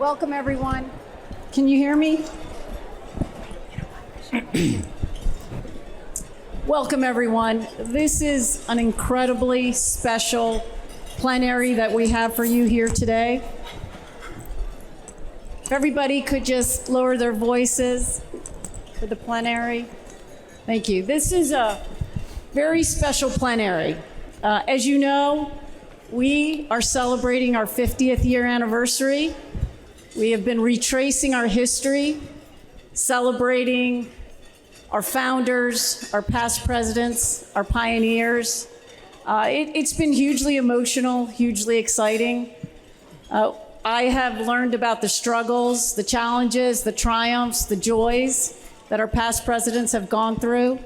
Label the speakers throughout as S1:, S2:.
S1: Welcome, everyone. Can you hear me? Welcome, everyone. This is an incredibly special plenary that we have for you here today. If everybody could just lower their voices for the plenary. Thank you. This is a very special plenary. As you know, we are celebrating our 50th year anniversary. We have been retracing our history, celebrating our founders, our past presidents, our pioneers. It's been hugely emotional, hugely exciting. I have learned about the struggles, the challenges, the triumphs, the joys that our past presidents have gone through.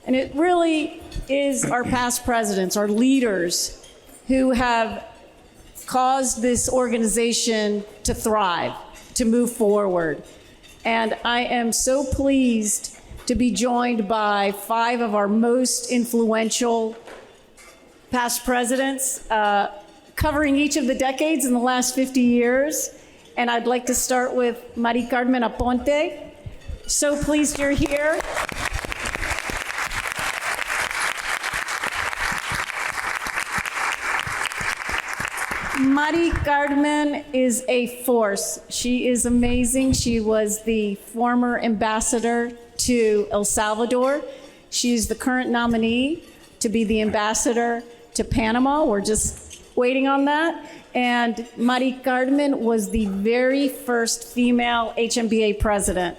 S1: And it really is our past presidents, our leaders, who have caused this organization to thrive, to move forward. And I am so pleased to be joined by 5 of our most influential past presidents, covering each of the decades in the last 50 years. And I'd like to start with Mari Carmen Aponte. So pleased you're here. Mari Carmen is a force. She is amazing. She was the former ambassador to El Salvador. She's the current nominee to be the ambassador to Panama. We're just waiting on that. And Mari Carmen was the very first female HMBA president.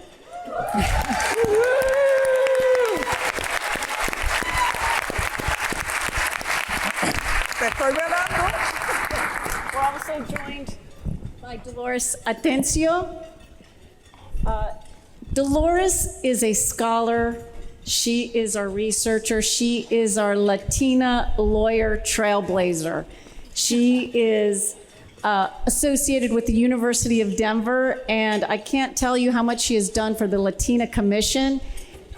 S1: We're also joined by Dolores Atencio. Dolores is a scholar. She is our researcher. She is our Latina lawyer trailblazer. She is associated with the University of Denver, and I can't tell you how much she has done for the Latina Commission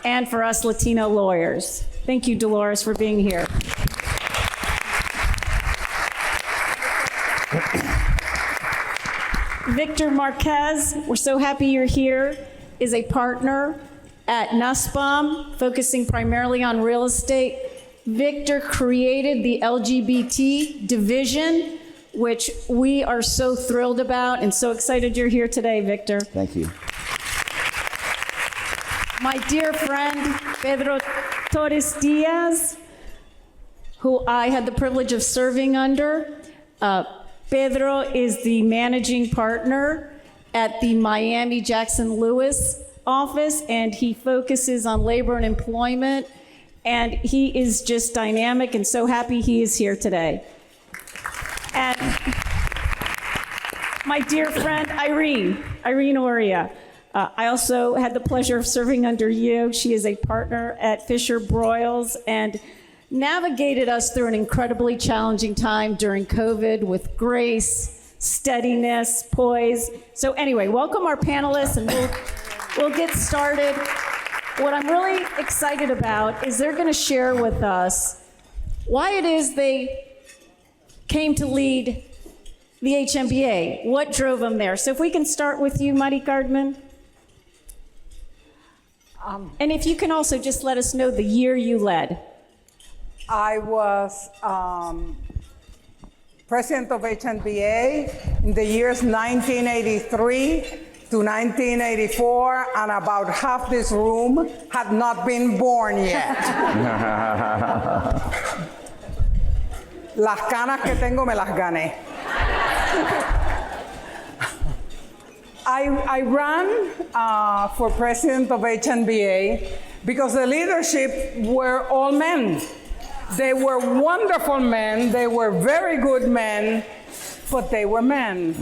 S1: and for us Latino lawyers. Thank you, Dolores, for being here. Victor Marquez, we're so happy you're here, is a partner at Nussbaum, focusing primarily on real estate. Victor created the LGBT division, which we are so thrilled about and so excited you're here today, Victor.
S2: Thank you.
S1: My dear friend, Pedro Torres Diaz, who I had the privilege of serving under. Pedro is the managing partner at the Miami Jackson Lewis office, and he focuses on labor and employment, and he is just dynamic and so happy he is here today. And my dear friend, Irene Oria. I also had the pleasure of serving under you. She is a partner at Fisher Broyles and navigated us through an incredibly challenging time during COVID with grace, steadiness, poise. So anyway, welcome our panelists, and we'll get started. What I'm really excited about is they're going to share with us why it is they came to lead the HMBA, what drove them there. So if we can start with you, Mari Carmen. And if you can also just let us know the year you led.
S3: I was president of HNBA in the years 1983 to 1984, and about half this room had not been born yet. Las canas que tengo me las gané. I ran for president of HNBA because the leadership were all men. They were wonderful men, they were very good men, but they were men.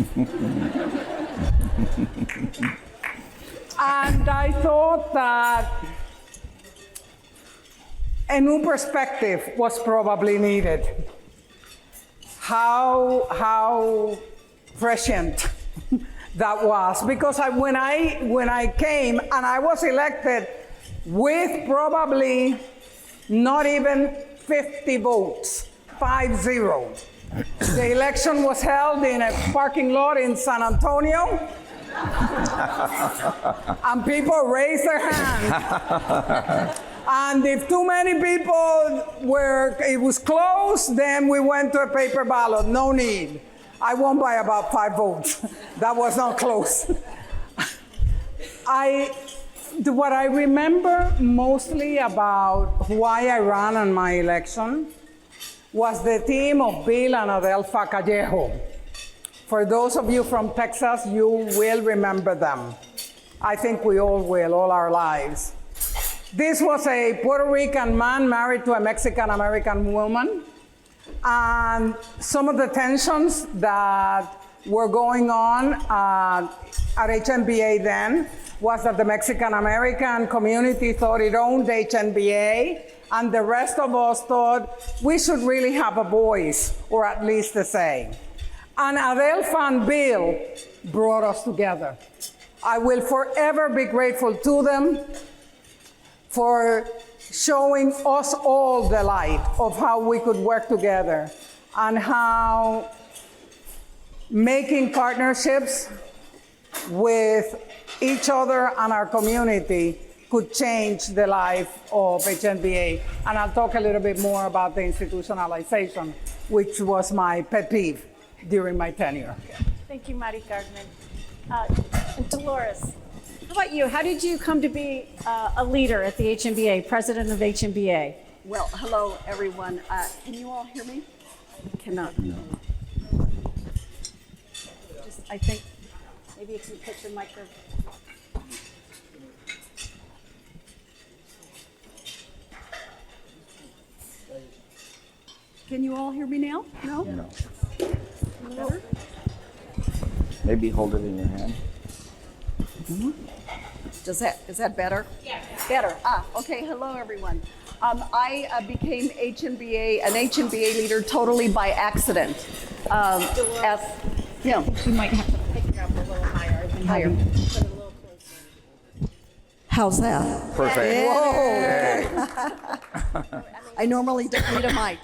S3: And I thought that a new perspective was probably needed. How prescient that was, because when I came and I was elected with probably not even 50 votes, 50. The election was held in a parking lot in San Antonio. And people raised their hands. And if too many people it was close, then we went to a paper ballot. No need. I won by about 5 votes. That was not close. What I remember mostly about why I ran on my election was the team of Bill and Adelpha Callejo. For those of you from Texas, you will remember them. I think we all will, all our lives. This was a Puerto Rican man married to a Mexican-American woman. And some of the tensions that were going on at HNBA then was that the Mexican-American community thought it owned HNBA, and the rest of us thought we should really have a voice, or at least a say. And Adelpha and Bill brought us together. I will forever be grateful to them for showing us all the light of how we could work together and how making partnerships with each other and our community could change the life of HNBA. And I'll talk a little bit more about the institutionalization, which was my pet peeve during my tenure.
S1: Thank you, Mari Carmen. And Dolores, how about you? How did you come to be a leader at the HNBA, president of HNBA?
S2: Well, hello, everyone. Can you all hear me?
S1: Cannot. No. I think maybe you can put your microphone.
S2: Can you all hear me now? No?
S4: No.
S2: Better?
S4: Maybe hold it in your hand.
S2: Mm-hmm. Is that better? Yeah. Better. Okay. Hello, everyone. I became an HNBA leader totally by accident.
S1: Yeah. You might have to pick it up a little higher.
S2: Higher.
S1: Put it a little closer.
S2: How's that?
S4: Perfect.
S2: Whoa. I normally don't need a mic.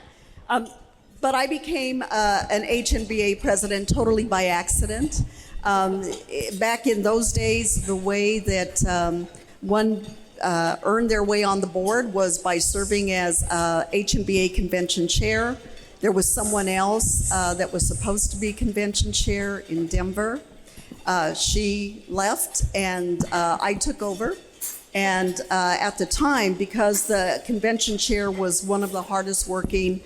S2: But I became an HNBA president totally by accident. Back in those days, the way that one earned their way on the board was by serving as HNBA convention chair. There was someone else that was supposed to be convention chair in Denver. She left, and I took over. And at the time, because the convention chair was one of the hardest working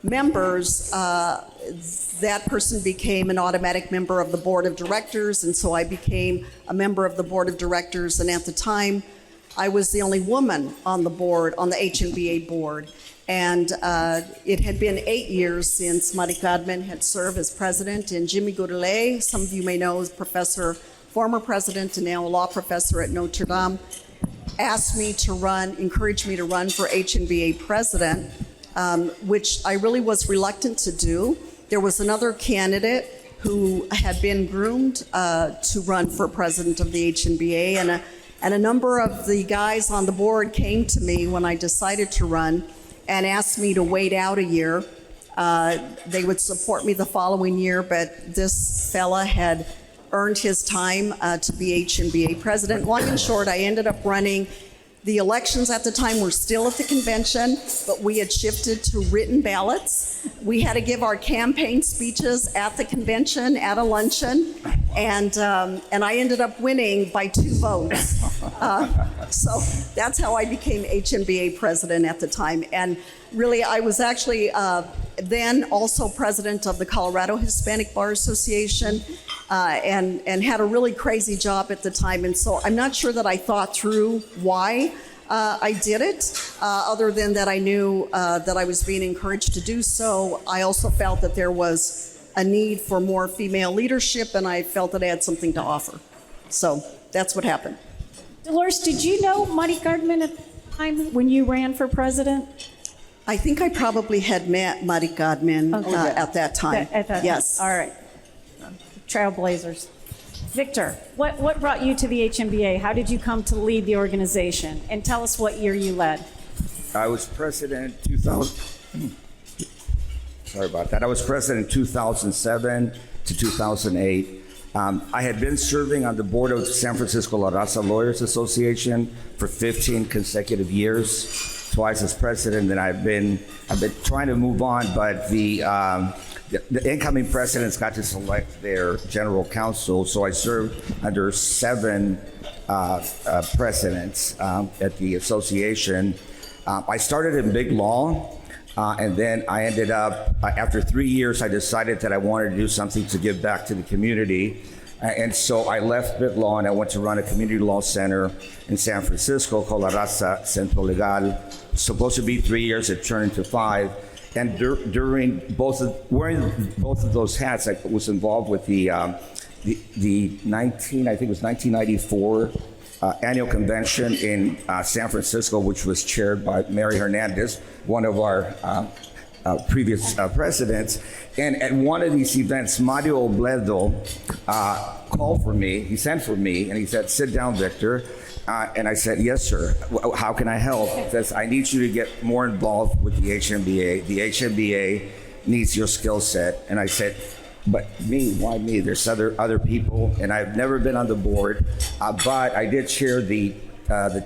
S2: members, that person became an automatic member of the board of directors, and so I became a member of the board of directors. And at the time, I was the only woman on the board, on the HNBA board. And it had been 8 years since Mari Carmen had served as president, and Jimmy Goudelet, some of you may know, is professor, former president, and now a law professor at Notre Dame, asked me to run, encouraged me to run for HNBA president, which I really was reluctant to do. There was another candidate who had been groomed to run for president of the HNBA, and a number of the guys on the board came to me when I decided to run and asked me to wait out a year. They would support me the following year, but this fella had earned his time to be HNBA president. Long and short, I ended up running. The elections at the time were still at the convention, but we had shifted to written ballots. We had to give our campaign speeches at the convention at a luncheon, and I ended up winning by 2 votes. So that's how I became HNBA president at the time. And really, I was actually then also president of the Colorado Hispanic Bar Association, and had a really crazy job at the time. And so I'm not sure that I thought through why I did it, other than that I knew that I was being encouraged to do so. I also felt that there was a need for more female leadership, and I felt that I had something to offer. So that's what happened.
S1: Dolores, did you know Mari Carmen at the time when you ran for president?
S2: I think I probably had met Mari Carmen at that time.
S1: At that
S2: yes.
S1: Time. All right. Trailblazers. Victor, what brought you to the HNBA? How did you come to lead the organization? And tell us what year you led.
S4: I was president Sorry about that. I was president in 2007 to 2008. I had been serving on the board of San Francisco La Raza Lawyers Association for 15 consecutive years, twice as president, and I've been trying to move on, but the incoming presidents got to select their general counsel, so I served under 7 presidents at the association. I started in big law, and then I ended up, after 3 years, I decided that I wanted to do something to give back to the community. And so I left big law and I went to run a community law center in San Francisco called La Raza Centro Legal. Supposed to be 3 years, it turned into 5. And during wearing both of those hats, I was involved with the I think it was 1994 annual convention in San Francisco, which was chaired by Mary Hernandez, one of our previous presidents. And at one of these events, Mario Obledo called for me, he sent for me, and he said, "Sit down, Victor." And I said, "Yes, sir. How can I help?" He says, "I need you to get more involved with the HMBA. The HMBA needs your skill set." And I said, "But me? Why me? There's other people." And I've never been on the board, but I did chair the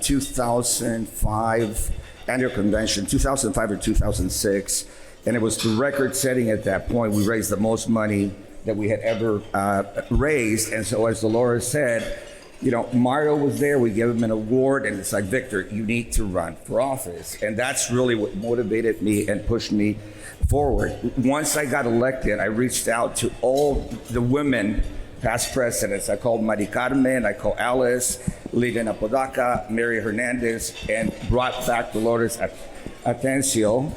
S4: 2005 annual convention, 2005 or 2006, and it was the record setting at that point. We raised the most money that we had ever raised, and so as Dolores said, you know, Mario was there, we gave him an award, and it's like, "Victor, you need to run for office." And that's really what motivated me and pushed me forward. Once I got elected, I reached out to all the women, past presidents. I called Mari Carmen, I called Alice, Liliana Apodaca, Mary Hernandez, and brought back Dolores Atencio,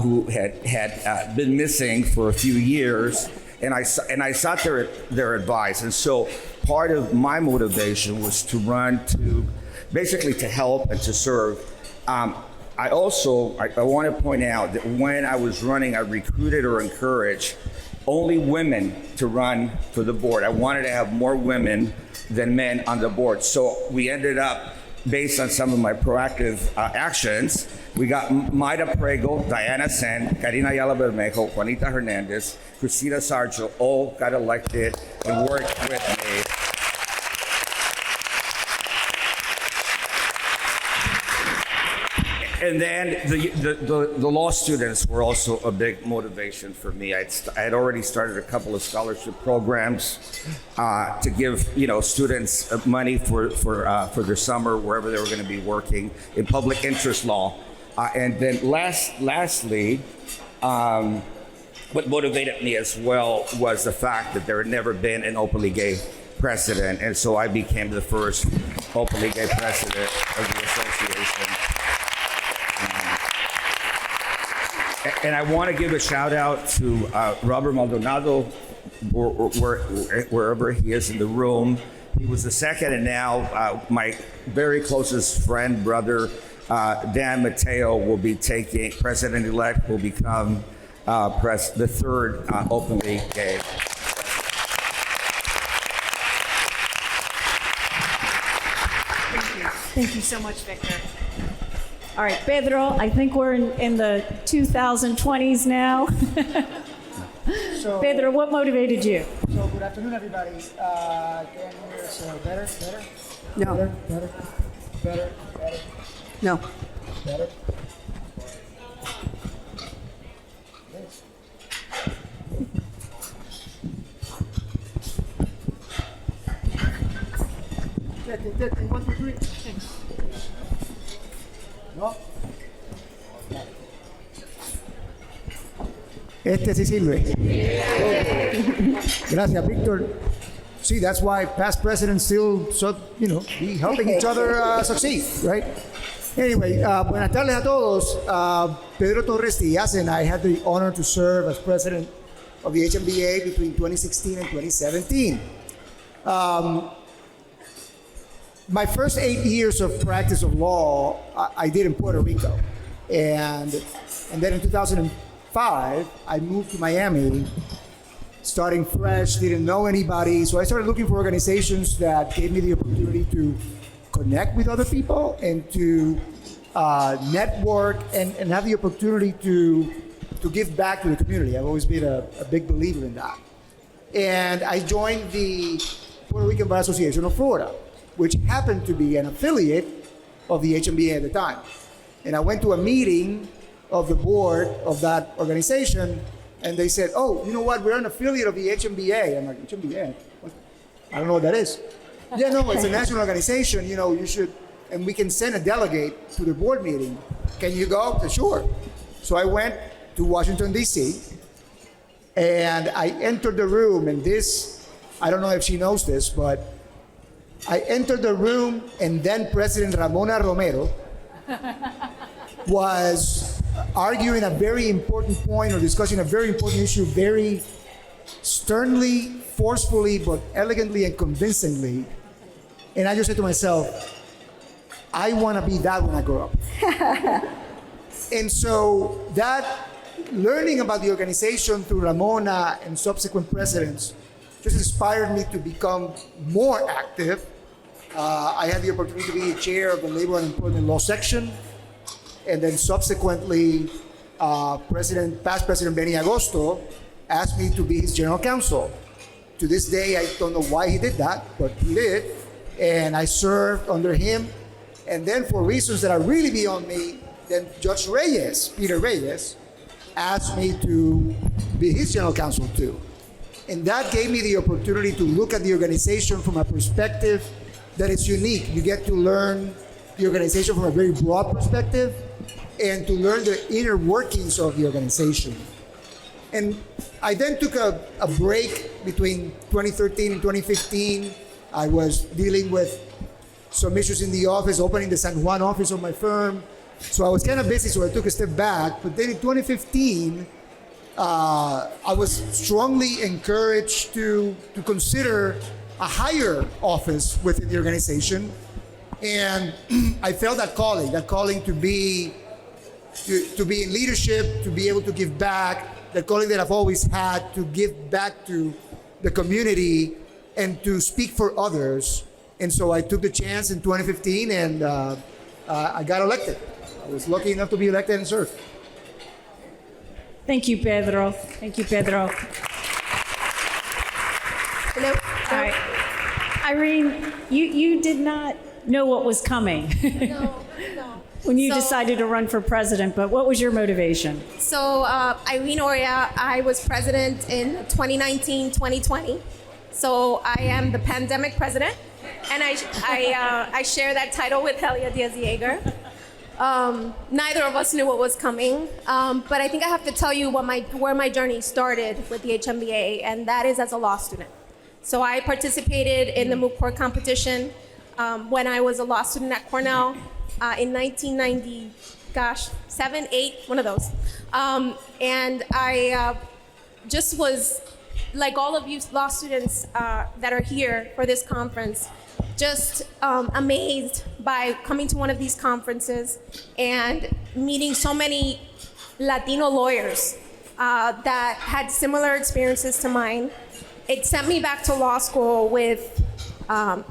S4: who had been missing for a few years. And I sought their advice. And so part of my motivation was to run basically to help and to serve. I want to point out that when I was running, I recruited or encouraged only women to run for the board. I wanted to have more women than men on the board. So we ended up, based on some of my proactive actions, we got Mayra Prego, Diana Sen, Karina Ayala Bermejo, Juanita Hernandez, Cristina Sargio, all got elected and worked with me. And then the law students were also a big motivation for me. I had already started a couple of scholarship programs to give students money for their summer wherever they were going to be working in public interest law. And then lastly, what motivated me as well was the fact that there had never been an openly gay president, and so I became the first openly gay president of the association. And I want to give a shout out to Robert Maldonado, wherever he is in the room. He was the second, and now my very closest friend, brother, Dan Mateo, will be taking, president-elect, will become the third openly gay.
S1: Thank you so much, Victor. All right, Pedro, I think we're in the 2020s now.
S5: So,
S1: Pedro, what motivated you?
S5: So good afternoon, everybody. Can you hear us better?
S2: No.
S5: Better?
S2: No.
S5: Better? Testing, 1, 2, 3. No. Este sí sirve. Gracias, Victor. See, that's why past presidents still, be helping each other succeed, right? Anyway, buenas tardes a todos. Pedro Torres Diaz and I had the honor to serve as president of the HMBA between 2016 and 2017. My first 8 years of practice of law, I did in Puerto Rico. And then in 2005, I moved to Miami, starting fresh, didn't know anybody. So I started looking for organizations that gave me the opportunity to connect with other people and to network and have the opportunity to to give back to the community. I've always been a big believer in that. And I joined the Puerto Rican Bar Association of Florida, which happened to be an affiliate of the HMBA at the time. And I went to a meeting of the board of that organization, and they said, oh, you know what, we're an affiliate of the HMBA. I'm like, HMBA? What? I don't know what that is. Yeah, no, it's a national organization, you should, and we can send a delegate to the board meeting. Can you go? I said, sure. So I went to Washington, D.C., and I entered the room, and this, I don't know if she knows this, but I entered the room, and then President Ramona Romero was arguing a very important point or discussing a very important issue very sternly, forcefully, but elegantly and convincingly. And I just said to myself, I want to be that when I grow up. And so that learning about the organization through Ramona and subsequent presidents just inspired me to become more active. I had the opportunity to be chair of the Labor and Employment Law section, and then subsequently, past President Benny Agosto asked me to be his general counsel. To this day, I don't know why he did that, but he did, and I served under him. And then for reasons that are really beyond me, then Judge Reyes, Peter Reyes, asked me to be his general counsel too. And that gave me the opportunity to look at the organization from a perspective that is unique. You get to learn the organization from a very broad perspective and to learn the inner workings of the organization. And I then took a break between 2013 and 2015. I was dealing with some issues in the office, opening the San Juan office of my firm. So I was kind of busy, so I took a step back. But then in 2015, I was strongly encouraged to consider a higher office within the organization. And I felt that calling to be in leadership, to be able to give back, that calling that I've always had to give back to the community and to speak for others. And so I took the chance in 2015 and I got elected. I was lucky enough to be elected and serve.
S1: Thank you, Pedro. Thank you, Pedro.
S6: Hello.
S1: All right. Irene, you did not know what was coming
S6: No.
S1: when you
S6: So-
S1: decided to run for president, but what was your motivation?
S6: So, Irene Oria, I was president in 2019, 2020. So I am the pandemic president, and I share that title with Helia Diaz-Yeager. Neither of us knew what was coming, but I think I have to tell you where my journey started with the HMBA, and that is as a law student. So I participated in the moot court competition when I was a law student at Cornell in 1990, 7, 8, one of those. And I just was, like all of you law students that are here for this conference, just amazed by coming to one of these conferences and meeting so many Latino lawyers that had similar experiences to mine. It sent me back to law school with an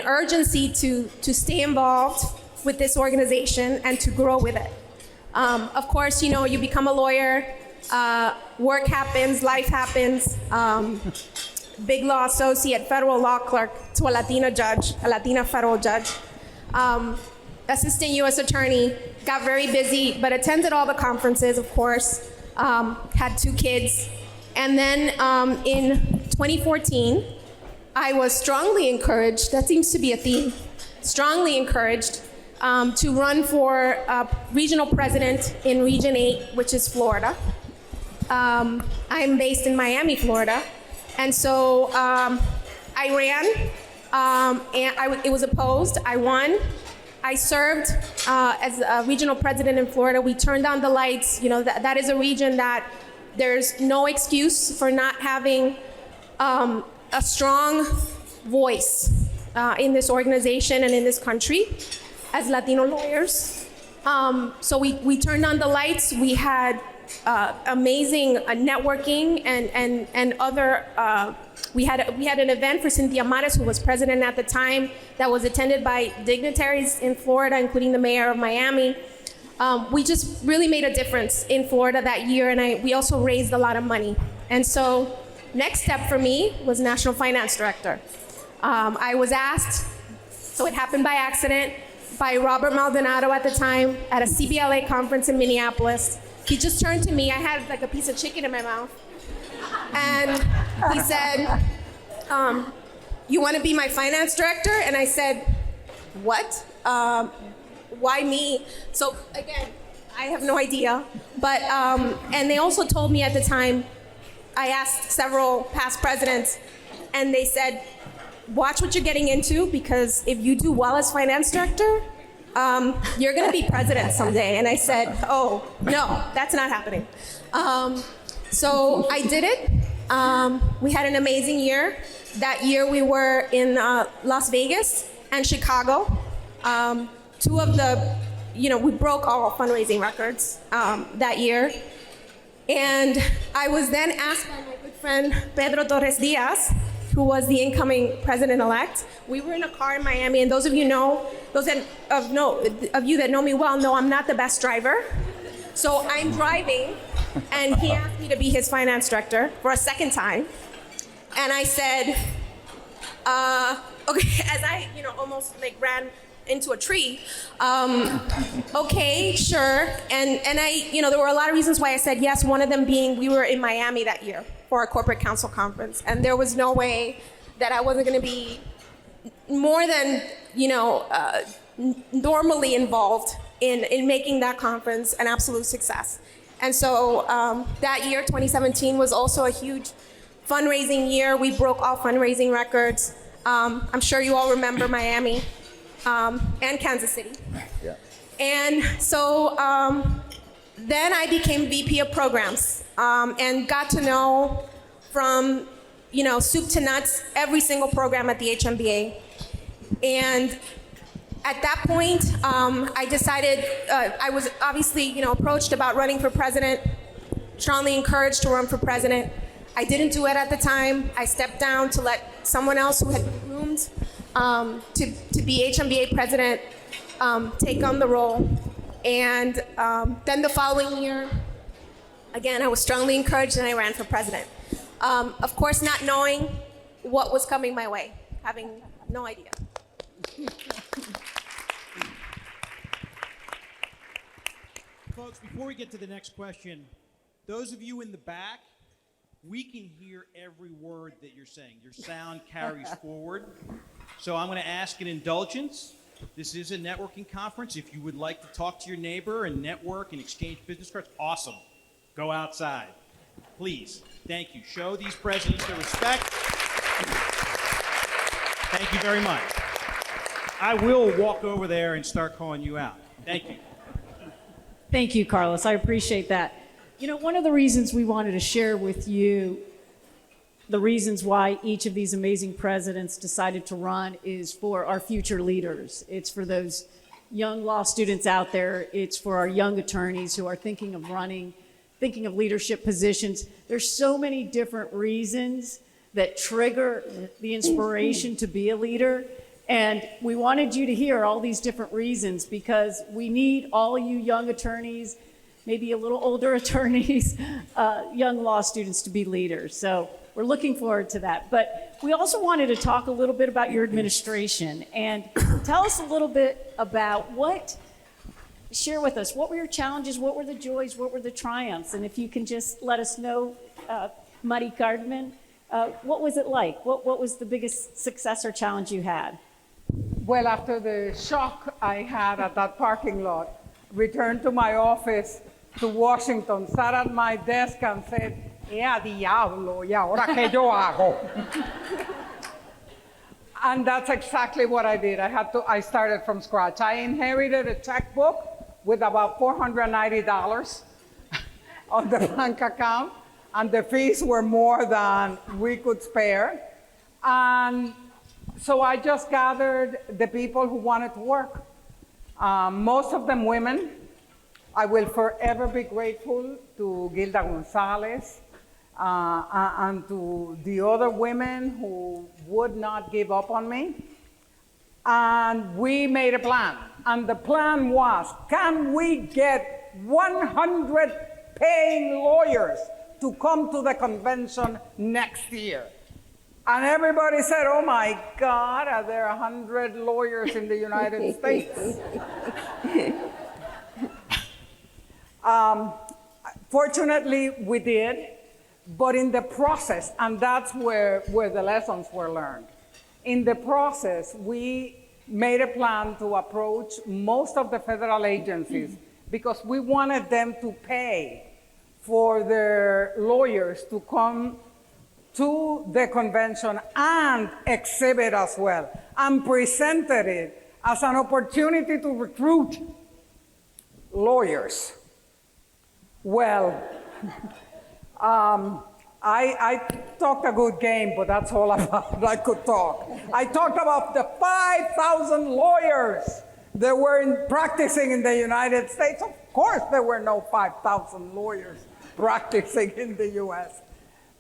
S6: urgency to stay involved with this organization and to grow with it. Of course, you become a lawyer, work happens, life happens. Big law associate, federal law clerk, to a Latina judge, a Latina federal judge. Assistant U.S. attorney, got very busy, but attended all the conferences, of course. Had 2 kids. And then in 2014, I was strongly encouraged, that seems to be a theme, strongly encouraged to run for regional president in Region 8, which is Florida. I'm based in Miami, Florida. And so I ran, and it was opposed. I won. I served as a regional president in Florida. We turned on the lights. That is a region that there's no excuse for not having a strong voice in this organization and in this country as Latino lawyers. So we turned on the lights. We had amazing networking and other. We had an event for Cynthia Mares, who was president at the time, that was attended by dignitaries in Florida, including the mayor of Miami. we just really made a difference in Florida that year, and we also raised a lot of money. And so next step for me was National Finance Director. I was asked, so it happened by accident, by Robert Maldonado at the time at a CBLA conference in Minneapolis. He just turned to me, I had like a piece of chicken in my mouth, and he said, you want to be my finance director? And I said, what? Why me? So again, I have no idea. But, and they also told me at the time, I asked several past presidents, and they said, watch what you're getting into, because if you do well as finance director, you're gonna be president someday. And I said, oh, no, that's not happening. So I did it. We had an amazing year. That year we were in Las Vegas and Chicago. Two of the, we broke all fundraising records that year. And I was then asked by my good friend Pedro Torres Diaz, who was the incoming president-elect. We were in a car in Miami, and those of you you that know me well know I'm not the best driver. So I'm driving, and he asked me to be his finance director for a second time. And I said, okay, as I almost ran into a tree. Okay, sure. And I, there were a lot of reasons why I said yes. One of them being we were in Miami that year for a corporate council conference, and there was no way that I wasn't going to be more than normally involved in making that conference an absolute success. And so that year, 2017, was also a huge fundraising year. We broke all fundraising records. I'm sure you all remember Miami. And Kansas City. Yeah. And so then I became VP of programs and got to know from soup to nuts every single program at the HMBA. And at that point, I decided, I was obviously approached about running for president, strongly encouraged to run for president. I didn't do it at the time. I stepped down to let someone else who had been groomed to be HMBA president, take on the role. And then the following year, again, I was strongly encouraged and I ran for president. Of course, not knowing what was coming my way, having no idea.
S7: Folks, before we get to the next question, those of you in the back, we can hear every word that you're saying. Your sound carries forward. So I'm going to ask an indulgence. This is a networking conference. If you would like to talk to your neighbor and network and exchange business cards, awesome. Go outside. Please. Thank you. Show these presidents their respect. Thank you very much. I will walk over there and start calling you out. Thank you.
S1: Thank you, Carlos. I appreciate that. One of the reasons we wanted to share with you the reasons why each of these amazing presidents decided to run is for our future leaders. It's for those young law students out there. It's for our young attorneys who are thinking of running, thinking of leadership positions. There's so many different reasons that trigger the inspiration to be a leader. And we wanted you to hear all these different reasons because we need all you young attorneys, maybe a little older attorneys, young law students to be leaders. So we're looking forward to that. But we also wanted to talk a little bit about your administration and tell us a little bit about share with us, what were your challenges, what were the joys, what were the triumphs? And if you can just let us know, Mari Carmen, what was it like? What was the biggest success or challenge you had?
S3: Well, after the shock I had at that parking lot, returned to my office to Washington, sat at my desk and said, "Ea diablo, y ahora qué yo hago?" And that's exactly what I did. I started from scratch. I inherited a checkbook with about $490 on the bank account, and the fees were more than we could spare. And so I just gathered the people who wanted to work. Most of them women. I will forever be grateful to Gilda Gonzalez and to the other women who would not give up on me. and we made a plan. And the plan was, can we get 100 paying lawyers to come to the convention next year? And everybody said, oh my God, are there 100 lawyers in the United States? Fortunately, we did, but in the process, and that's where the lessons were learned. In the process, we made a plan to approach most of the federal agencies because we wanted them to pay for their lawyers to come to the convention and exhibit as well, and presented it as an opportunity to recruit lawyers. Well, I talked a good game, but that's all about I could talk. I talked about the 5,000 lawyers that were practicing in the United States. Of course, there were no 5,000 lawyers practicing in the US.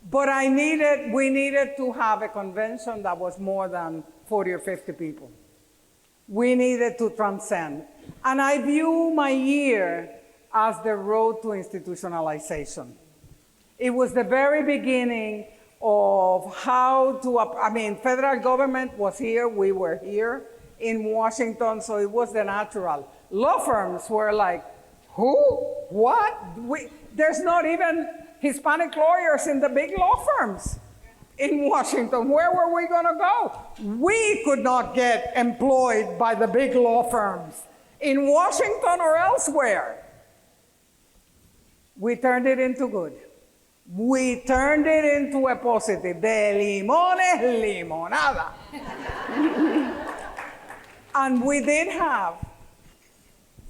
S3: But we needed to have a convention that was more than 40 or 50 people. We needed to transcend. And I view my year as the road to institutionalization. It was the very beginning of how to, federal government was here, we were here in Washington, so it was the natural. Law firms were like, who? What? There's not even Hispanic lawyers in the big law firms in Washington. Where were we going to go? We could not get employed by the big law firms in Washington or elsewhere. We turned it into good. We turned it into a positive. De limones, limonada. And we did have,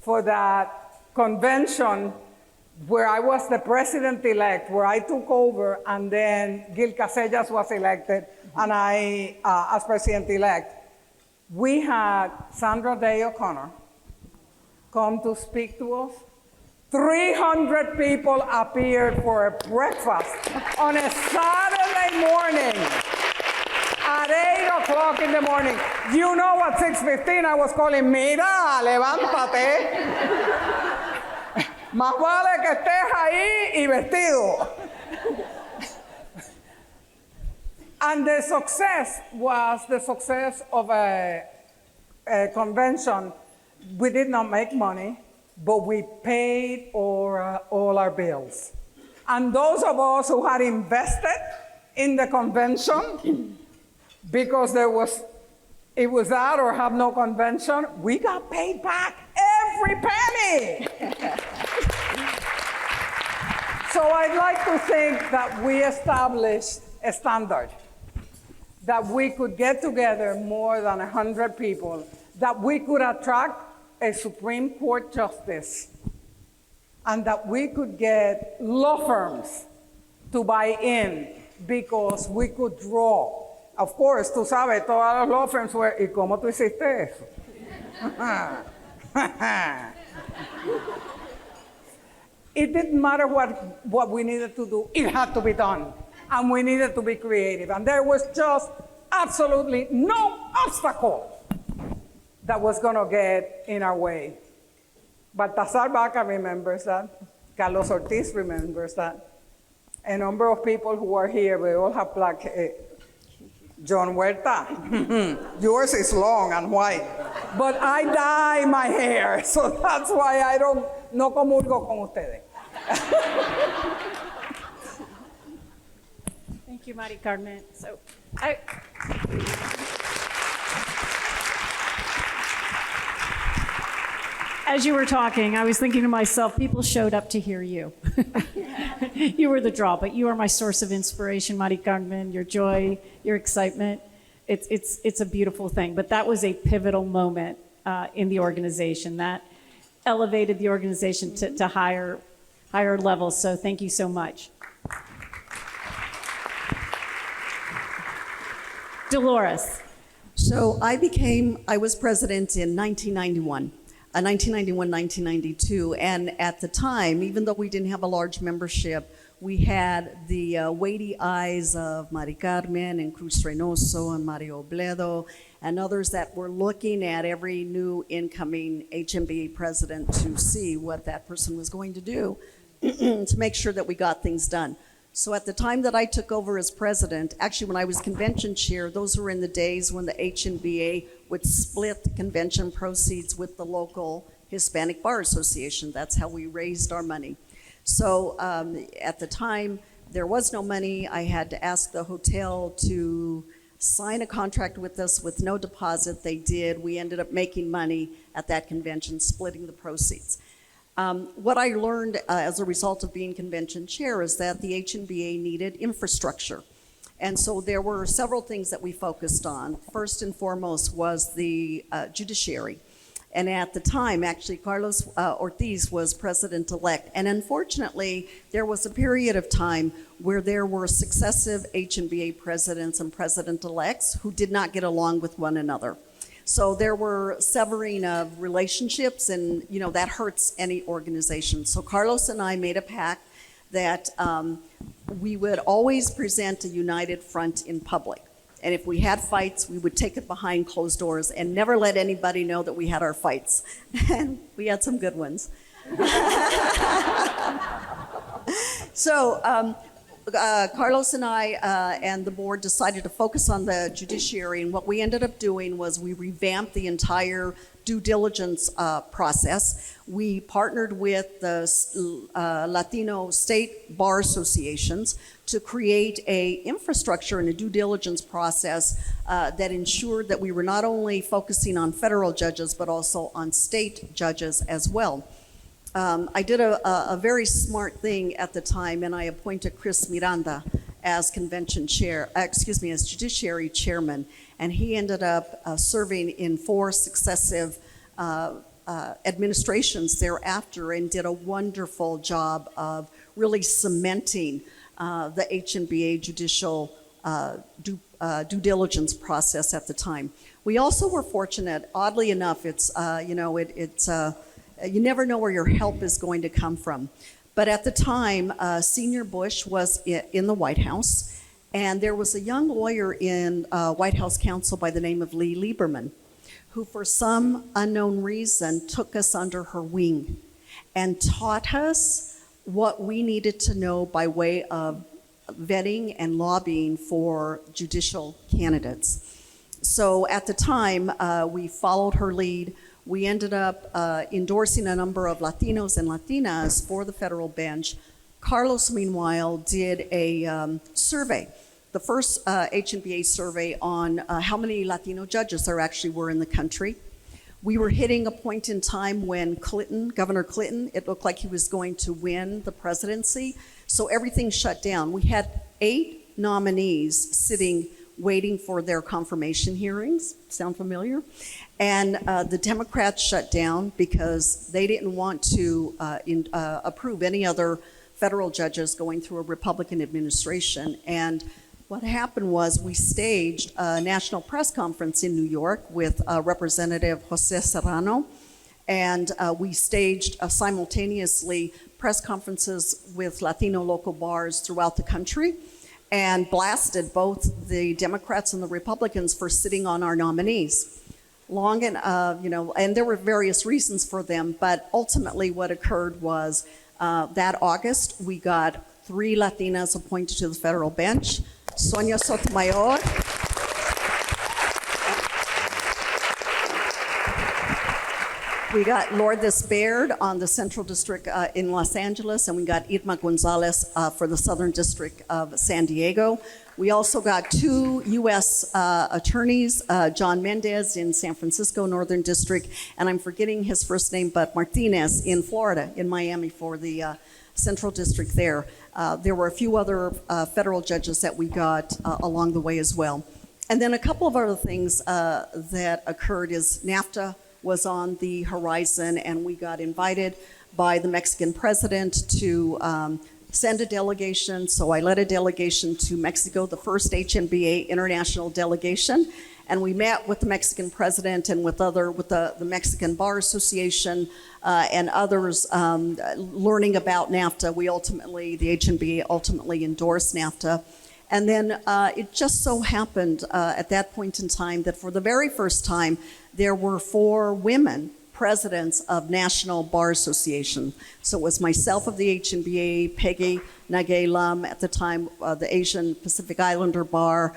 S3: for that convention, where I was the president-elect, where I took over, and then Gil Casellas was elected, and I, as president-elect, we had Sandra Day O'Connor come to speak to us. 300 people appeared for a breakfast on a Saturday morning at 8 o'clock in the morning. You know, at 6:15 I was calling, mira, levántate. Más vale que estés ahí y vestido. And the success was the success of a convention. We did not make money, but we paid all our bills. And those of us who had invested in the convention, because it was that or have no convention, we got paid back every penny. So I'd like to think that we established a standard, that we could get together more than 100 people, that we could attract a Supreme Court justice, and that we could get law firms to buy in because we could draw. Of course, tú sabes, todas las law firms were, ¿y cómo tú hiciste eso? It didn't matter what we needed to do, it had to be done. And we needed to be creative. And there was just absolutely no obstacle that was going to get in our way. Baltasar Baca remembers that. Carlos Ortiz remembers that. A number of people who are here, we all have black hair. John Huerta, yours is long and white. But I dye my hair, so that's why I no comulgo con ustedes.
S1: Thank you, Mari Carmen. So, as you were talking, I was thinking to myself, people showed up to hear you. You were the draw, but you are my source of inspiration, Mari Carmen, your joy, your excitement. It's a beautiful thing. But that was a pivotal moment in the organization. That elevated the organization to higher levels. So thank you so much. Dolores.
S2: So I was president in 1991. 1991, 1992, and at the time, even though we didn't have a large membership, we had the weighty eyes of Mari Carmen and Cruz Reynoso and Mario Obledo and others that were looking at every new incoming HMBA president to see what that person was going to do to make sure that we got things done. So at the time that I took over as president, actually when I was convention chair, those were in the days when the HNBA would split the convention proceeds with the local Hispanic Bar Association. That's how we raised our money. So at the time, there was no money. I had to ask the hotel to sign a contract with us with no deposit. They did. We ended up making money at that convention, splitting the proceeds. What I learned as a result of being convention chair is that the HNBA needed infrastructure. And so there were several things that we focused on. First and foremost was the judiciary. And at the time, actually, Carlos Ortiz was president-elect. And unfortunately, there was a period of time where there were successive HNBA presidents and president-elects who did not get along with one another. So there were severing of relationships, and you know that hurts any organization. So Carlos and I made a pact that we would always present a united front in public. And if we had fights, we would take it behind closed doors and never let anybody know that we had our fights. And we had some good ones. So Carlos and I and the board decided to focus on the judiciary, and what we ended up doing was we revamped the entire due diligence process. We partnered with the Latino state bar associations to create a infrastructure and a due diligence process that ensured that we were not only focusing on federal judges, but also on state judges as well. I did a very smart thing at the time, and I appointed Chris Miranda as convention chair, as judiciary chairman, and he ended up serving in 4 successive administrations thereafter and did a wonderful job of really cementing the HNBA judicial due diligence process at the time. We also were fortunate, oddly enough, you never know where your help is going to come from. But at the time, Senior Bush was in the White House, and there was a young lawyer in White House counsel by the name of Lee Lieberman, who for some unknown reason took us under her wing and taught us what we needed to know by way of vetting and lobbying for judicial candidates. So at the time, we followed her lead. We ended up endorsing a number of Latinos and Latinas for the federal bench. Carlos, meanwhile, did a survey, the first HNBA survey on how many Latino judges there actually were in the country. We were hitting a point in time when Governor Clinton, it looked like he was going to win the presidency, so everything shut down. We had 8 nominees sitting waiting for their confirmation hearings. Sound familiar? And the Democrats shut down because they didn't want to approve any other federal judges going through a Republican administration. And what happened was we staged a national press conference in New York with Representative Jose Serrano, and we staged simultaneously press conferences with Latino local bars throughout the country, and blasted both the Democrats and the Republicans for sitting on our nominees. And there were various reasons for them, but ultimately what occurred was that August, we got 3 Latinas appointed to the federal bench. Sonia Sotomayor, we got Lourdes Baird on the Central District in Los Angeles, and we got Irma Gonzalez for the Southern District of San Diego. We also got 2 U.S. attorneys, John Mendez in San Francisco, Northern District, and I'm forgetting his first name, but Martinez in Florida, in Miami for the Central District there. There were a few other federal judges that we got along the way as well. And then a couple of other things that occurred is NAFTA was on the horizon, and we got invited by the Mexican president to send a delegation. So I led a delegation to Mexico, the first HNBA international delegation. and we met with the Mexican president and with the Mexican Bar Association and others, learning about NAFTA. The HNBA ultimately endorsed NAFTA. And then it just so happened at that point in time that for the very first time, there were 4 women presidents of National Bar Association. So it was myself of the HNBA, Peggy Nagay-Lam at the time, the Asian Pacific Islander Bar.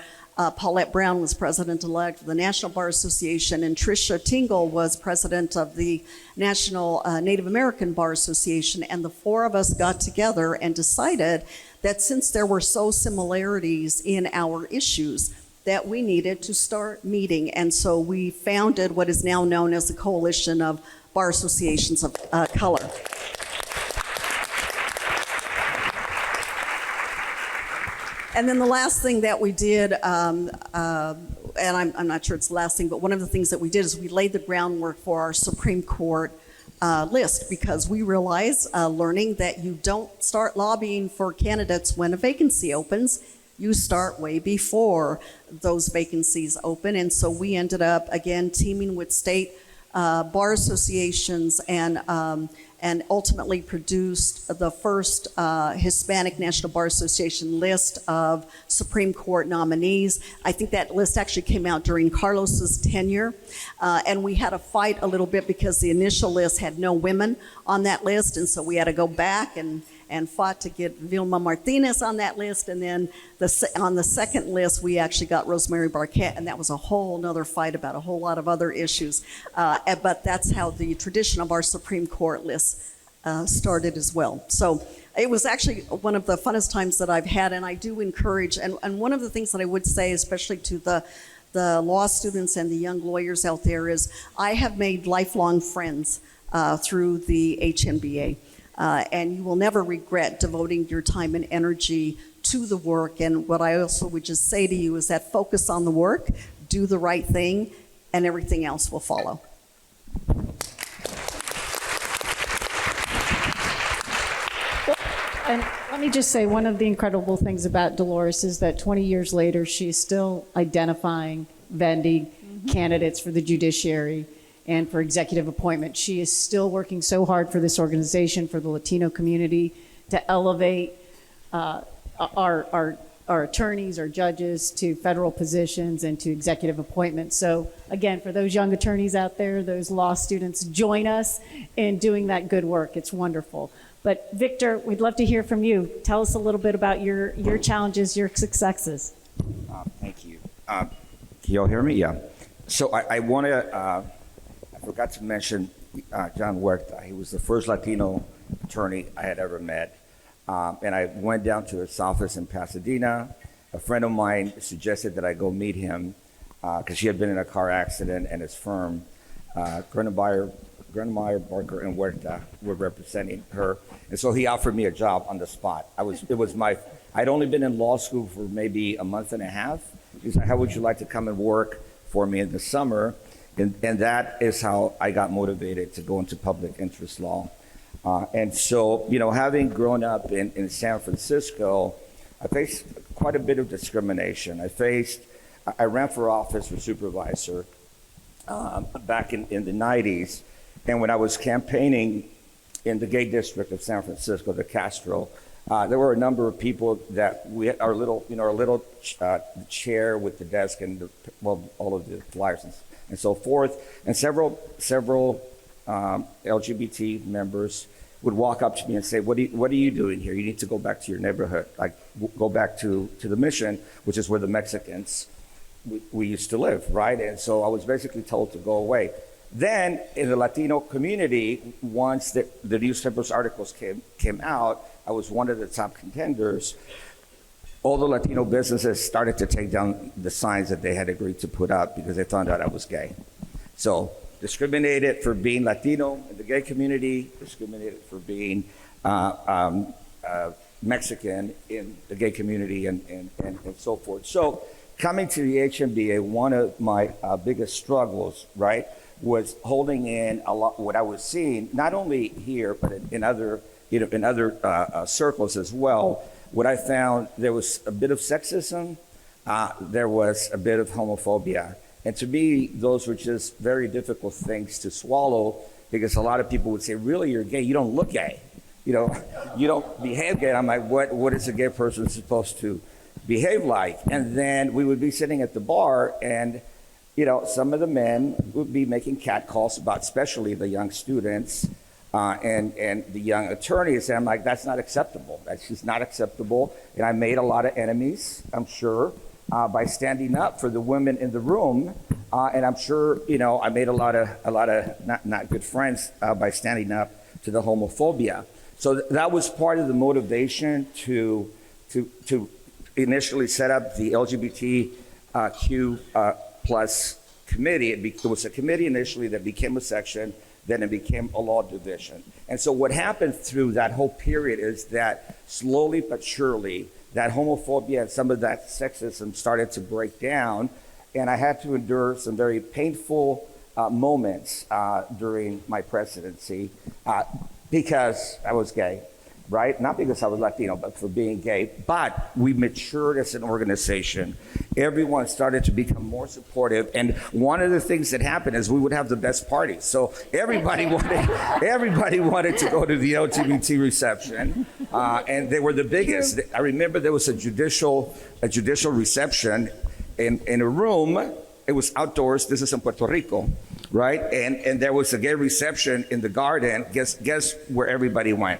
S2: Paulette Brown was president-elect of the National Bar Association, and Tricia Tingle was president of the National Native American Bar Association. And the 4 of us got together and decided that since there were so similarities in our issues, that we needed to start meeting. And so we founded what is now known as the Coalition of Bar Associations of Color. And then the last thing that we did, and I'm not sure it's the last thing, but one of the things that we did is we laid the groundwork for our Supreme Court list, because we realized, learning that you don't start lobbying for candidates when a vacancy opens. You start way before those vacancies open. And so we ended up, again, teaming with state bar associations and ultimately produced the first Hispanic National Bar Association list of Supreme Court nominees. I think that list actually came out during Carlos's tenure. And we had to fight a little bit because the initial list had no women on that list. And so we had to go back and fought to get Vilma Martinez on that list. And then on the second list, we actually got Rosemary Barquette, and that was a whole nother fight about a whole lot of other issues. But that's how the tradition of our Supreme Court list started as well. So it was actually one of the funnest times that I've had, and I do encourage, and one of the things that I would say, especially to the law students and the young lawyers out there, is I have made lifelong friends through the HNBA. And you will never regret devoting your time and energy to the work. And what I also would just say to you is that focus on the work, do the right thing, and everything else will follow.
S1: And let me just say, one of the incredible things about Dolores is that 20 years later, she's still identifying, vending candidates for the judiciary and for executive appointment. She is still working so hard for this organization, for the Latino community, to elevate our attorneys, our judges to federal positions and to executive appointments. So again, for those young attorneys out there, those law students, join us in doing that good work. It's wonderful. But Victor, we'd love to hear from you. Tell us a little bit about your challenges, your successes.
S4: Thank you. Can you all hear me? Yeah. So I want to, I forgot to mention John Huerta. He was the first Latino attorney I had ever met. And I went down to his office in Pasadena. A friend of mine suggested that I go meet him because she had been in a car accident, and his firm, Grunemeyer, Barker, and Huerta were representing her. And so he offered me a job on the spot. I'd only been in law school for maybe a month and a half. He said, how would you like to come and work for me in the summer? And that is how I got motivated to go into public interest law. And so, having grown up in San Francisco, I faced quite a bit of discrimination. I ran for office for supervisor back in the 90s. And when I was campaigning in the gay district of San Francisco, the Castro, there were a number of people that we had our little chair with the desk and all of the flyers and so forth. And several LGBT members would walk up to me and say, what are you doing here? You need to go back to your neighborhood, go back to the Mission, which is where the Mexicans we used to live, right? And so I was basically told to go away. Then in the Latino community, once the newspapers articles came out, I was one of the top contenders. All the Latino businesses started to take down the signs that they had agreed to put up because they found out I was gay. So discriminated for being Latino in the gay community, discriminated for being Mexican in the gay community, and so forth. So coming to the HNBA, one of my biggest struggles, right, was holding in a lot what I was seeing, not only here but in other circles as well. What I found, there was a bit of sexism, there was a bit of homophobia, And to me, those were just very difficult things to swallow, because a lot of people would say, really, you're gay? You don't look gay. You don't behave gay. I'm like, what is a gay person supposed to behave like? And then we would be sitting at the bar, and some of the men would be making catcalls about, especially the young students and the young attorneys. And I'm like, that's not acceptable. That's just not acceptable. And I made a lot of enemies, I'm sure, by standing up for the women in the room. And I'm sure, I made a lot of not good friends by standing up to the homophobia. So that was part of the motivation to initially set up the LGBTQ plus committee. It was a committee initially that became a section, then it became a law division. And so what happened through that whole period is that slowly but surely, that homophobia and some of that sexism started to break down. And I had to endure some very painful moments during my presidency because I was gay, right? Not because I was Latino, but for being gay. But we matured as an organization. Everyone started to become more supportive. And one of the things that happened is we would have the best parties. So everybody wanted to go to the LGBT reception, and they were the biggest. I remember there was a judicial reception in a room. It was outdoors. This is in Puerto Rico, right? And there was a gay reception in the garden. Guess where everybody went?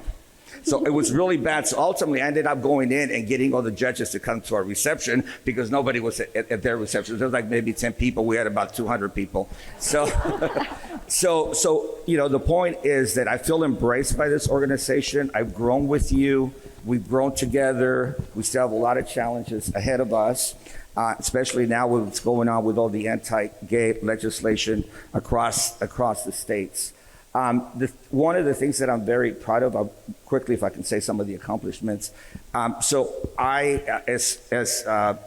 S4: So it was really bad. So ultimately, I ended up going in and getting all the judges to come to our reception because nobody was at their reception. There was like maybe 10 people. We had about 200 people. So, the point is that I feel embraced by this organization. I've grown with you. We've grown together. We still have a lot of challenges ahead of us. Especially now with what's going on with all the anti-gay legislation across the states. One of the things that I'm very proud of, quickly if I can say some of the accomplishments. So I, as